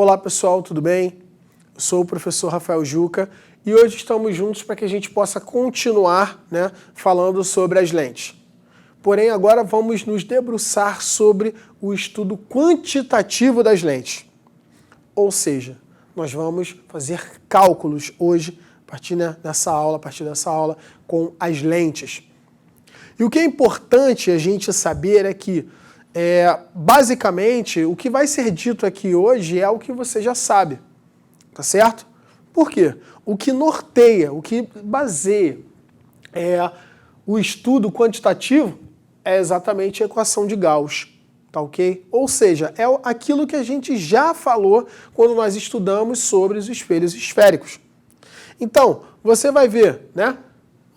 Olá pessoal, tudo bem? Eu sou o professor Rafael Juca e hoje estamos juntos para que a gente possa continuar, falando sobre as lentes. Porém, agora vamos nos debruçar sobre o estudo quantitativo das lentes. Ou seja, nós vamos fazer cálculos hoje, a partir dessa aula, com as lentes. E o que é importante a gente saber é que, basicamente, o que vai ser dito aqui hoje é o que você já sabe, tá certo? Por quê? O que norteia, o que baseia o estudo quantitativo é exatamente a equação de Gauss, tá ok? Ou seja, é aquilo que a gente já falou quando nós estudamos sobre os espelhos esféricos. Então, você vai ver,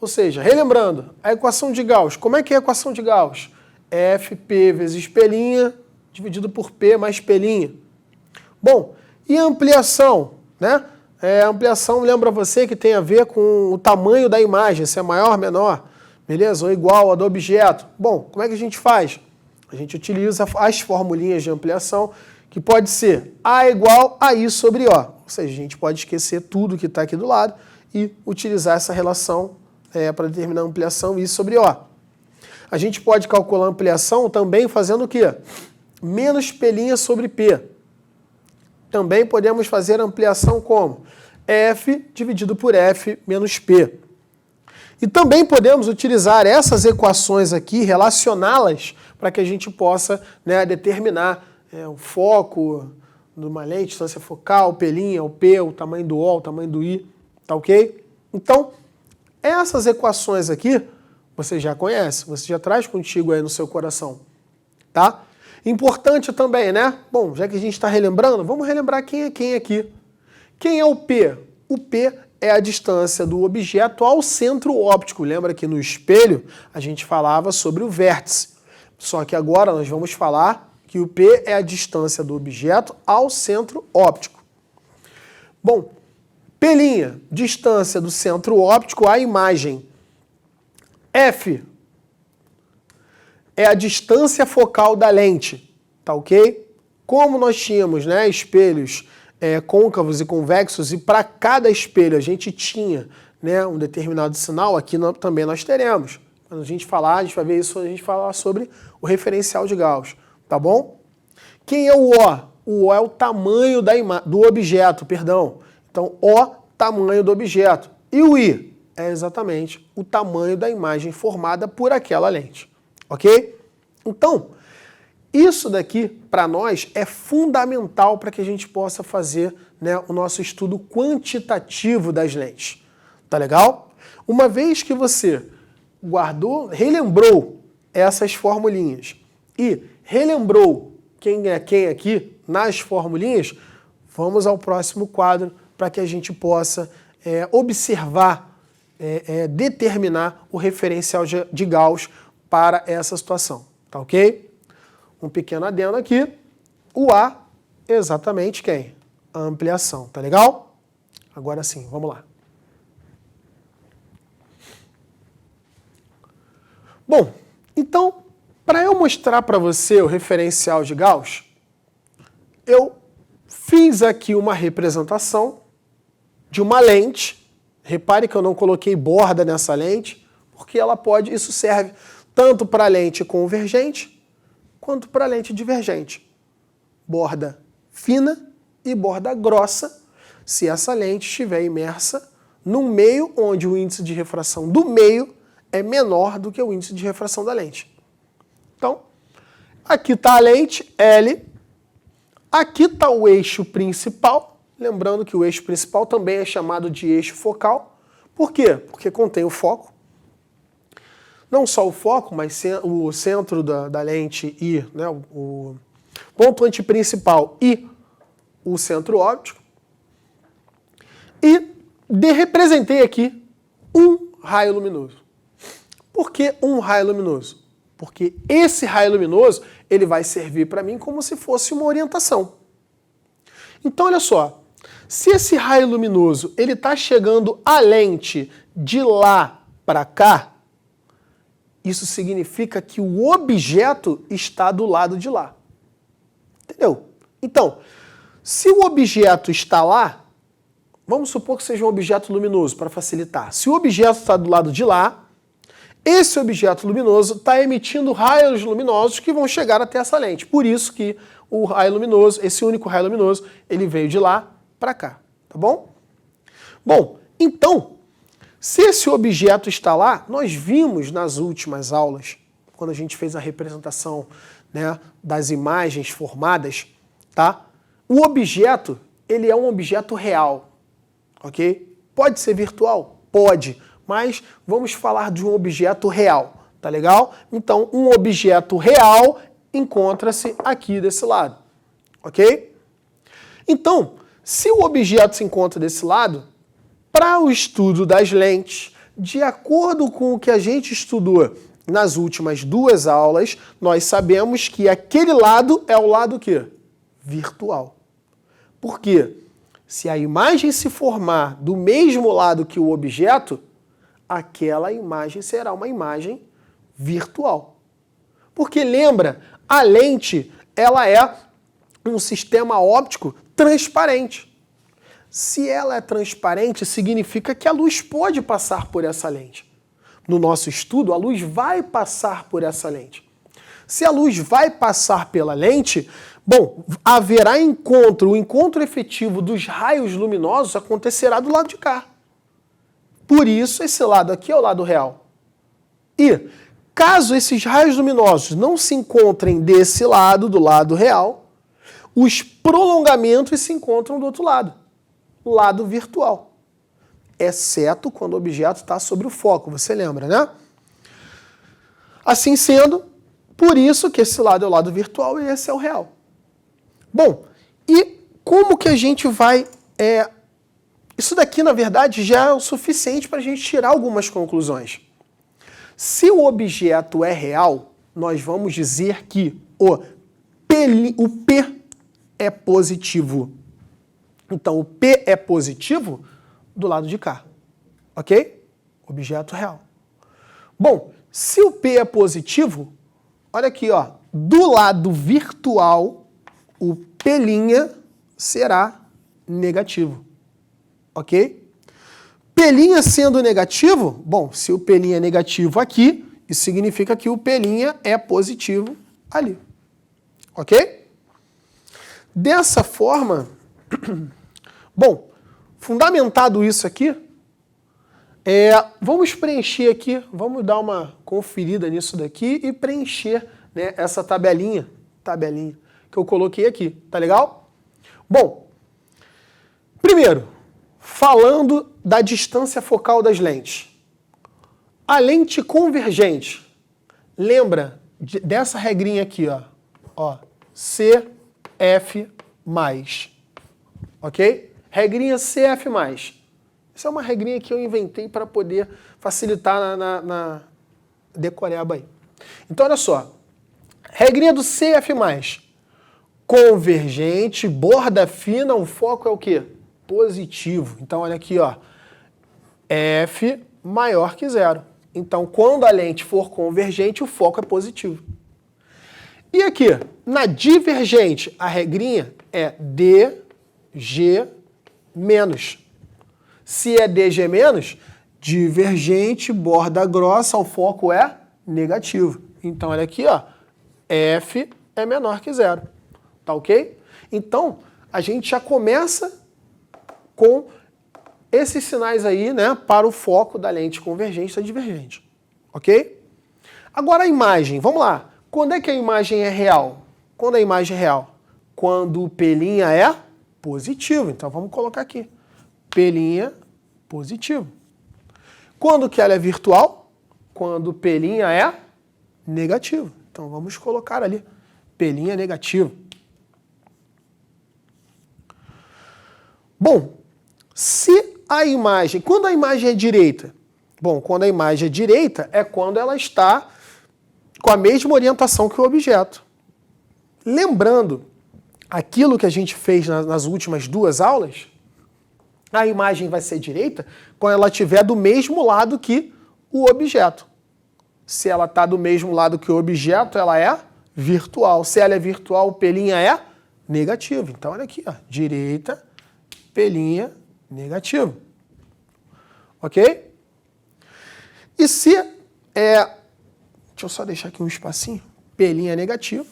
Ou seja, relembrando, a equação de Gauss. Como é que é a equação de Gauss? Fp vezes pelinha dividido por P mais pelinha. Bom, e a ampliação? A ampliação lembra você que tem a ver com o tamanho da imagem, se é maior, menor, beleza? Ou igual a do objeto. Bom, como é que a gente faz? A gente utiliza as formulinhas de ampliação, que pode ser A igual a I sobre O. Ou seja, a gente pode esquecer tudo que está aqui do lado e utilizar essa relação para determinar a ampliação I sobre O. A gente pode calcular a ampliação também fazendo o quê? Menos pelinha sobre P. Também podemos fazer a ampliação como? F dividido por F menos P. E também podemos utilizar essas equações aqui, relacioná-las, para que a gente possa determinar o foco de uma lente, distância focal, o pelinha, o P, o tamanho do O, o tamanho do I, tá ok? Então, essas equações aqui, você já conhece, você já traz contigo aí no seu coração, tá? Importante também, Bom, já que a gente está relembrando, vamos relembrar quem é quem aqui. Quem é o P? O P é a distância do objeto ao centro óptico. Lembra que no espelho a gente falava sobre o vértice. Só que agora nós vamos falar que o P é a distância do objeto ao centro óptico. Bom, pelinha, distância do centro óptico à imagem. F é a distância focal da lente, tá ok? Como nós tínhamos espelhos côncavos e convexos, e para cada espelho a gente tinha um determinado sinal, aqui também nós teremos. Quando a gente falar, a gente vai ver isso, a gente falar sobre o referencial de Gauss, tá bom? Quem é o O? O O é o tamanho do objeto, perdão. Então, O, tamanho do objeto. E o I é exatamente o tamanho da imagem formada por aquela lente, ok? Então, isso daqui, para nós, é fundamental para que a gente possa fazer o nosso estudo quantitativo das lentes. Tá legal? Uma vez que você guardou, relembrou essas formulinhas e relembrou quem é quem aqui nas formulinhas, vamos ao próximo quadro para que a gente possa observar, determinar o referencial de Gauss para essa situação. Tá ok? Um pequeno adendo aqui, o A é exatamente quem? A ampliação, tá legal? Agora sim, vamos lá. Bom, então, para eu mostrar para você o referencial de Gauss, eu fiz aqui uma representação de uma lente. Repare que eu não coloquei borda nessa lente, porque isso serve tanto para a lente convergente, quanto para a lente divergente. Borda fina e borda grossa, se essa lente estiver imersa num meio onde o índice de refração do meio é menor do que o índice de refração da lente. Então, aqui está a lente L, aqui está o eixo principal, lembrando que o eixo principal também é chamado de eixo focal. Por quê? Porque contém o foco. Não só o foco, mas o centro da lente e o ponto antiprincipal e o centro óptico. E representei aqui um raio luminoso. Por que um raio luminoso? Porque esse raio luminoso ele vai servir para mim como se fosse uma orientação. Então, olha só, se esse raio luminoso ele está chegando à lente de lá para cá, isso significa que o objeto está do lado de lá. Entendeu? Então, se o objeto está lá, vamos supor que seja um objeto luminoso, para facilitar. Se o objeto está do lado de lá, esse objeto luminoso está emitindo raios luminosos que vão chegar até essa lente. Por isso que o raio luminoso, esse único raio luminoso, ele veio de lá para cá, tá bom? Bom, então, se esse objeto está lá, nós vimos nas últimas aulas, quando a gente fez a representação, né, das imagens formadas, tá? O objeto, ele é um objeto real, ok? Pode ser virtual? Pode, mas vamos falar de um objeto real, tá legal? Então, um objeto real encontra-se aqui desse lado, ok? Então, se o objeto se encontra desse lado, para o estudo das lentes, de acordo com o que a gente estudou nas últimas duas aulas, nós sabemos que aquele lado é o lado o quê? Virtual. Por quê? Se a imagem se formar do mesmo lado que o objeto, aquela imagem será uma imagem virtual. Porque lembra, a lente, ela é um sistema óptico transparente. Se ela é transparente, significa que a luz pode passar por essa lente. No nosso estudo, a luz vai passar por essa lente. Se a luz vai passar pela lente, bom, haverá encontro, o encontro efetivo dos raios luminosos acontecerá do lado de cá. Por isso, esse lado aqui é o lado real. E, caso esses raios luminosos não se encontrem desse lado, do lado real, os prolongamentos se encontram do outro lado, lado virtual. Exceto quando o objeto está sobre o foco, você lembra, né? Assim sendo, por isso que esse lado é o lado virtual e esse é o real. Bom, e como que a gente vai... Isso daqui, na verdade, já é o suficiente para a gente tirar algumas conclusões. Se o objeto é real, nós vamos dizer que o P é positivo. Então, o P é positivo do lado de cá, ok? Objeto real. Bom, se o P é positivo, olha aqui, ó, do lado virtual, o P' será negativo, ok? P' sendo negativo, bom, se o P' é negativo aqui, isso significa que o P' é positivo ali, ok? Dessa forma, bom, fundamentado isso aqui, vamos preencher aqui, vamos dar uma conferida nisso daqui e preencher, né, essa tabelinha que eu coloquei aqui, tá legal? Bom, primeiro, falando da distância focal das lentes. A lente convergente, lembra dessa regrinha aqui, ó, CF+, ok? Regrinha CF+. Isso é uma regrinha que eu inventei para poder facilitar na decoreba aí. Então, olha só. Regrinha do CF+. Convergente, borda fina, o foco é o quê? Positivo. Então, olha aqui, ó. F maior que 0. Então, quando a lente for convergente, o foco é positivo. E aqui, na divergente, a regrinha é DG menos. Se é DG menos, divergente, borda grossa, o foco é negativo. Então, olha aqui, ó, F é menor que 0. Tá ok? Então, a gente já começa com esses sinais aí, né, para o foco da lente convergente e da divergente. Ok? Agora a imagem, vamos lá. Quando é que a imagem é real? Quando a imagem é real? Quando o P' é positivo. Então, vamos colocar aqui. P' positivo. Quando que ela é virtual? Quando o P' é negativo. Então, vamos colocar ali. P' negativo. Bom, se a imagem... Quando a imagem é direita? Bom, quando a imagem é direita é quando ela está com a mesma orientação que o objeto. Lembrando aquilo que a gente fez nas últimas duas aulas, a imagem vai ser direita quando ela estiver do mesmo lado que o objeto. Se ela está do mesmo lado que o objeto, ela é virtual. Se ela é virtual, o P' é negativo. Então, olha aqui, ó, direita, pelinha, negativo. Ok? E se deixa eu só deixar aqui um espacinho. Pelinha negativo.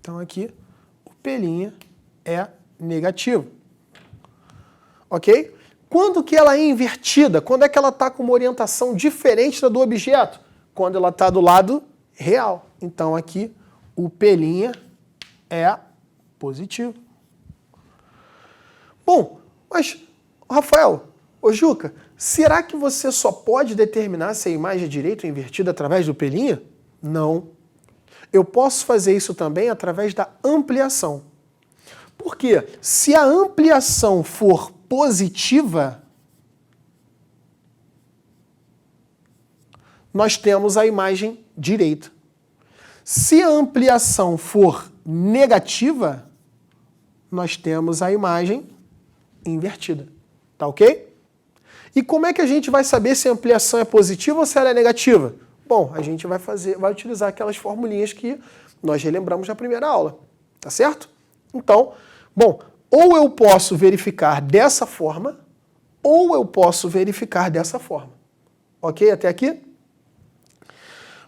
Então, aqui, o pelinha é negativo. Ok? Quando que ela é invertida? Quando é que ela está com uma orientação diferente da do objeto? Quando ela está do lado real. Então, aqui, o pelinha é positivo. Bom, mas, Rafael, ô Juca, será que você só pode determinar se a imagem é direita ou invertida através do pelinha? Não. Eu posso fazer isso também através da ampliação. Por quê? Se a ampliação for positiva, nós temos a imagem direita. Se a ampliação for negativa, nós temos a imagem invertida. Tá ok? E como é que a gente vai saber se a ampliação é positiva ou se ela é negativa? Bom, a gente vai utilizar aquelas formulinhas que nós relembramos na primeira aula. Tá certo? Então, bom, ou eu posso verificar dessa forma, ou eu posso verificar dessa forma. Ok? Até aqui?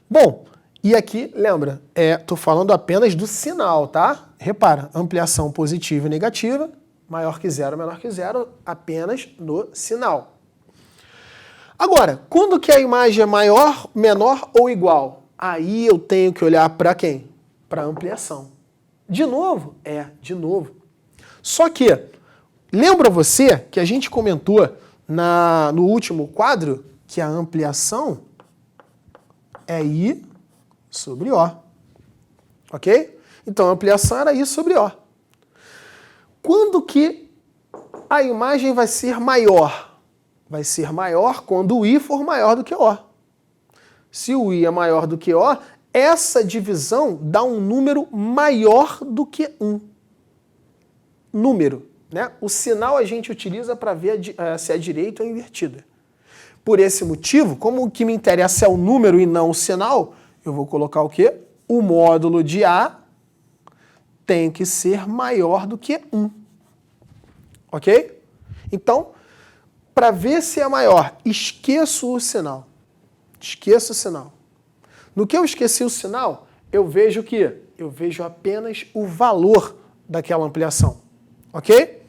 Bom, e aqui, lembra, estou falando apenas do sinal, tá? Repara, ampliação positiva e negativa, maior que zero, menor que zero, apenas no sinal. Agora, quando que a imagem é maior, menor ou igual? Aí eu tenho que olhar para quem? Para a ampliação. De novo? De novo. Só que, lembra você que a gente comentou no último quadro que a ampliação é I sobre O. Ok? Então, a ampliação era I sobre O. Quando que a imagem vai ser maior? Vai ser maior quando o I for maior do que O. Se o I é maior do que O, essa divisão dá um número maior do que 1. Número, né? O sinal a gente utiliza para ver se é direita ou invertida. Por esse motivo, como o que me interessa é o número e não o sinal, eu vou colocar o quê? O módulo de A tem que ser maior do que 1. Ok? Então, para ver se é maior, esqueço o sinal. Esqueço o sinal. No que eu esqueci o sinal, eu vejo o quê? Eu vejo apenas o valor daquela ampliação. Ok?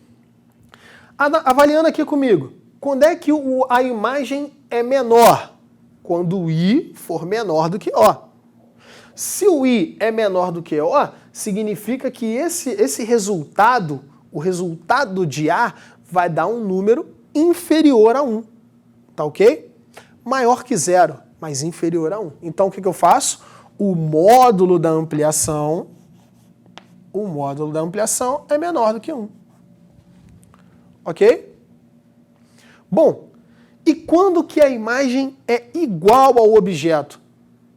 Avaliando aqui comigo. Quando é que a imagem é menor? Quando o I for menor do que O. Se o I é menor do que O, significa que esse resultado, o resultado de A, vai dar um número inferior a 1. Tá ok? Maior que 0, mas inferior a 1. Então o que eu faço? O módulo da ampliação é menor do que 1. Ok? Bom, e quando que a imagem é igual ao objeto?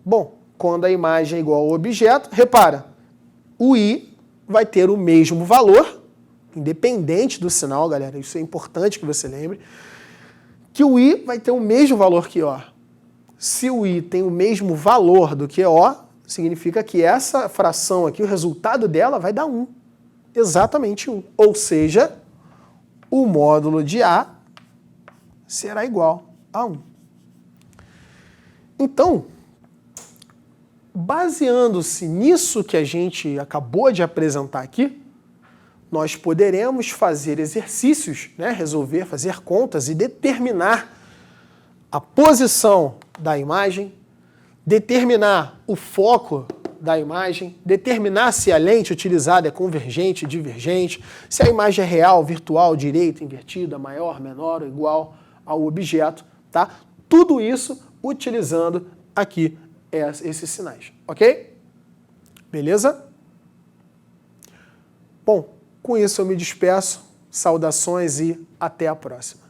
Bom, quando a imagem é igual ao objeto, repara, o I vai ter o mesmo valor, independente do sinal, galera, isso é importante que você lembre, que o I vai ter o mesmo valor que O. Se o I tem o mesmo valor do que O, significa que essa fração aqui, o resultado dela vai dar 1. Exatamente 1. Ou seja, o módulo de A será igual a 1. Então, baseando-se nisso que a gente acabou de apresentar aqui, nós poderemos fazer exercícios, né, resolver, fazer contas e determinar a posição da imagem, determinar o foco da imagem, determinar se a lente utilizada é convergente, divergente, se a imagem é real, virtual, direita, invertida, maior, menor ou igual ao objeto, tá? Tudo isso utilizando aqui esses sinais, ok? Beleza? Bom, com isso eu me despeço, saudações e até a próxima.